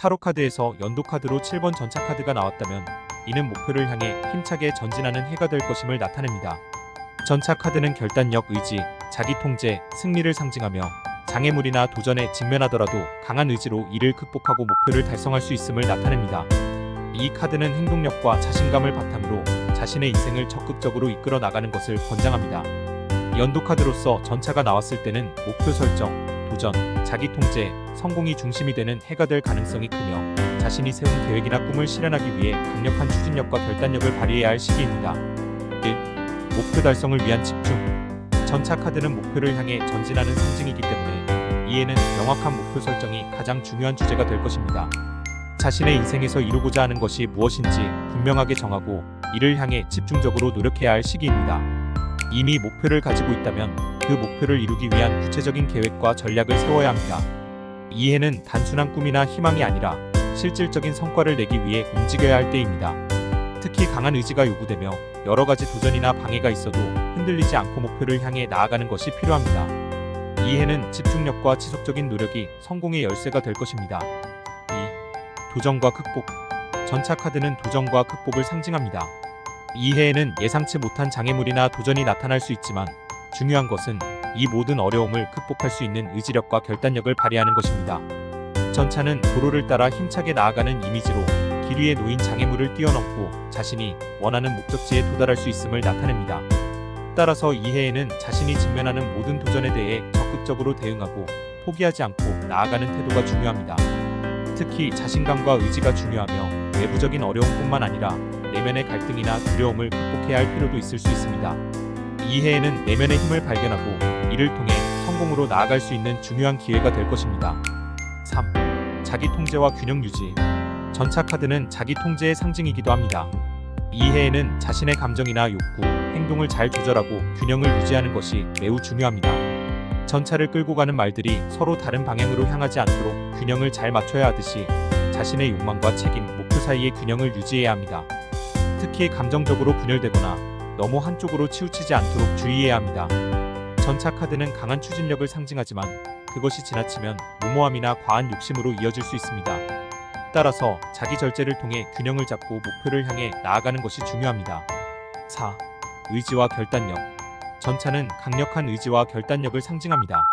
타로 카드에서 연도 카드로 7번 전차 카드가 나왔다면 이는 목표를 향해 힘차게 전진하는 해가 될 것임을 나타냅니다. 전차 카드는 결단력, 의지, 자기 통제, 승리를 상징하며 장애물이나 도전에 직면하더라도 강한 의지로 이를 극복하고 목표를 달성할 수 있음을 나타냅니다. 이 카드는 행동력과 자신감을 바탕으로 자신의 인생을 적극적으로 이끌어 나가는 것을 권장합니다. 연도 카드로서 전차가 나왔을 때는 목표 설정, 도전, 자기 통제, 성공이 중심이 되는 해가 될 가능성이 크며 자신이 세운 계획이나 꿈을 실현하기 위해 강력한 추진력과 결단력을 발휘해야 할 시기입니다. 1. 목표 달성을 위한 집중. 전차 카드는 목표를 향해 전진하는 상징이기 때문에 이에는 명확한 목표 설정이 가장 중요한 주제가 될 것입니다. 자신의 인생에서 이루고자 하는 것이 무엇인지 분명하게 정하고 이를 향해 집중적으로 노력해야 할 시기입니다. 이미 목표를 가지고 있다면 그 목표를 이루기 위한 구체적인 계획과 전략을 세워야 합니다. 이 해는 단순한 꿈이나 희망이 아니라 실질적인 성과를 내기 위해 움직여야 할 때입니다. 특히 강한 의지가 요구되며 여러 가지 도전이나 방해가 있어도 흔들리지 않고 목표를 향해 나아가는 것이 필요합니다. 이 해는 집중력과 지속적인 노력이 성공의 열쇠가 될 것입니다. 2. 도전과 극복. 전차 카드는 도전과 극복을 상징합니다. 이 해에는 예상치 못한 장애물이나 도전이 나타날 수 있지만 중요한 것은 이 모든 어려움을 극복할 수 있는 의지력과 결단력을 발휘하는 것입니다. 전차는 도로를 따라 힘차게 나아가는 이미지로 길 위에 놓인 장애물을 뛰어넘고 자신이 원하는 목적지에 도달할 수 있음을 나타냅니다. 따라서 이 해에는 자신이 직면하는 모든 도전에 대해 적극적으로 대응하고 포기하지 않고 나아가는 태도가 중요합니다. 특히 자신감과 의지가 중요하며 외부적인 어려움뿐만 아니라 내면의 갈등이나 두려움을 극복해야 할 필요도 있을 수 있습니다. 이 해에는 내면의 힘을 발견하고 이를 통해 성공으로 나아갈 수 있는 중요한 기회가 될 것입니다. 3. 자기 통제와 균형 유지. 전차 카드는 자기 통제의 상징이기도 합니다. 이 해에는 자신의 감정이나 욕구, 행동을 잘 조절하고 균형을 유지하는 것이 매우 중요합니다. 전차를 끌고 가는 말들이 서로 다른 방향으로 향하지 않도록 균형을 잘 맞춰야 하듯이 자신의 욕망과 책임, 목표 사이의 균형을 유지해야 합니다. 특히 감정적으로 분열되거나 너무 한쪽으로 치우치지 않도록 주의해야 합니다. 전차 카드는 강한 추진력을 상징하지만 그것이 지나치면 무모함이나 과한 욕심으로 이어질 수 있습니다. 따라서 자기 절제를 통해 균형을 잡고 목표를 향해 나아가는 것이 중요합니다. 4. 의지와 결단력. 전차는 강력한 의지와 결단력을 상징합니다.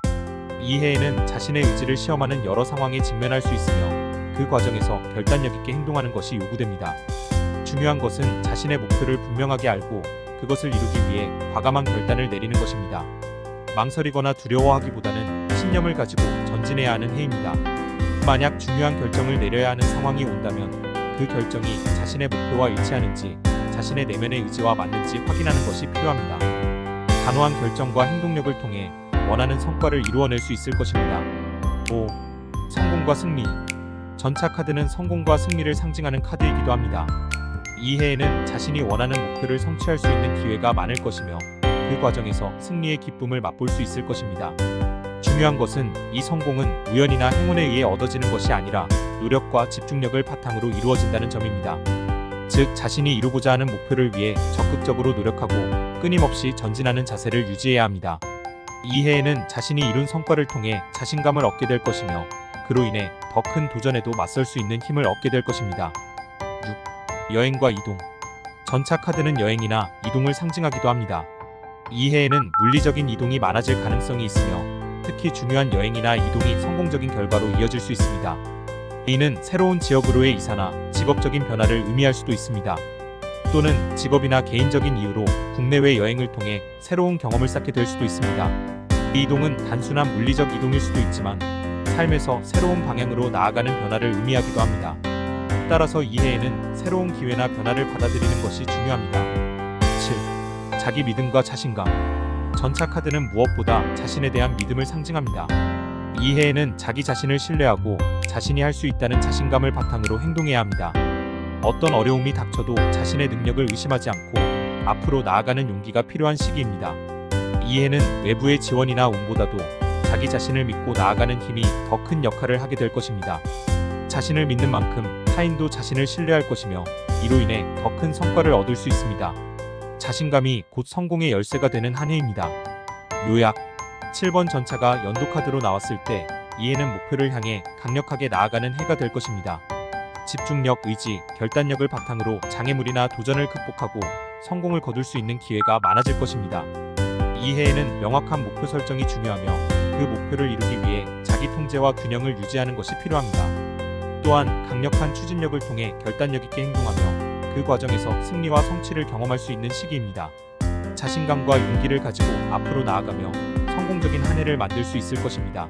이 해에는 자신의 의지를 시험하는 여러 상황에 직면할 수 있으며 그 과정에서 결단력 있게 행동하는 것이 요구됩니다. 중요한 것은 자신의 목표를 분명하게 알고 그것을 이루기 위해 과감한 결단을 내리는 것입니다. 망설이거나 두려워하기보다는 신념을 가지고 전진해야 하는 해입니다. 만약 중요한 결정을 내려야 하는 상황이 온다면 그 결정이 자신의 목표와 일치하는지 자신의 내면의 의지와 맞는지 확인하는 것이 필요합니다. 단호한 결정과 행동력을 통해 원하는 성과를 이루어낼 수 있을 것입니다. 5. 성공과 승리. 전차 카드는 성공과 승리를 상징하는 카드이기도 합니다. 이 해에는 자신이 원하는 목표를 성취할 수 있는 기회가 많을 것이며 그 과정에서 승리의 기쁨을 맛볼 수 있을 것입니다. 중요한 것은 이 성공은 우연이나 행운에 의해 얻어지는 것이 아니라 노력과 집중력을 바탕으로 이루어진다는 점입니다. 즉, 자신이 이루고자 하는 목표를 위해 적극적으로 노력하고 끊임없이 전진하는 자세를 유지해야 합니다. 이 해에는 자신이 이룬 성과를 통해 자신감을 얻게 될 것이며 그로 인해 더 큰 도전에도 맞설 수 있는 힘을 얻게 될 것입니다. 6. 여행과 이동. 전차 카드는 여행이나 이동을 상징하기도 합니다. 이 해에는 물리적인 이동이 많아질 가능성이 있으며 특히 중요한 여행이나 이동이 성공적인 결과로 이어질 수 있습니다. 이는 새로운 지역으로의 이사나 직업적인 변화를 의미할 수도 있습니다. 또는 직업이나 개인적인 이유로 국내외 여행을 통해 새로운 경험을 쌓게 될 수도 있습니다. 이 이동은 단순한 물리적 이동일 수도 있지만 삶에서 새로운 방향으로 나아가는 변화를 의미하기도 합니다. 따라서 이 해에는 새로운 기회나 변화를 받아들이는 것이 중요합니다. 7. 자기 믿음과 자신감. 전차 카드는 무엇보다 자신에 대한 믿음을 상징합니다. 이 해에는 자기 자신을 신뢰하고 자신이 할 수 있다는 자신감을 바탕으로 행동해야 합니다. 어떤 어려움이 닥쳐도 자신의 능력을 의심하지 않고 앞으로 나아가는 용기가 필요한 시기입니다. 이 해는 외부의 지원이나 운보다도 자기 자신을 믿고 나아가는 힘이 더 큰 역할을 하게 될 것입니다. 자신을 믿는 만큼 타인도 자신을 신뢰할 것이며 이로 인해 더 큰 성과를 얻을 수 있습니다. 자신감이 곧 성공의 열쇠가 되는 한 해입니다. 요약. 7번 전차가 연도 카드로 나왔을 때 이해는 목표를 향해 강력하게 나아가는 해가 될 것입니다. 집중력, 의지, 결단력을 바탕으로 장애물이나 도전을 극복하고 성공을 거둘 수 있는 기회가 많아질 것입니다. 이 해에는 명확한 목표 설정이 중요하며 그 목표를 이루기 위해 자기 통제와 균형을 유지하는 것이 필요합니다. 또한 강력한 추진력을 통해 결단력 있게 행동하며 그 과정에서 승리와 성취를 경험할 수 있는 시기입니다. 자신감과 용기를 가지고 앞으로 나아가며 성공적인 한 해를 만들 수 있을 것입니다.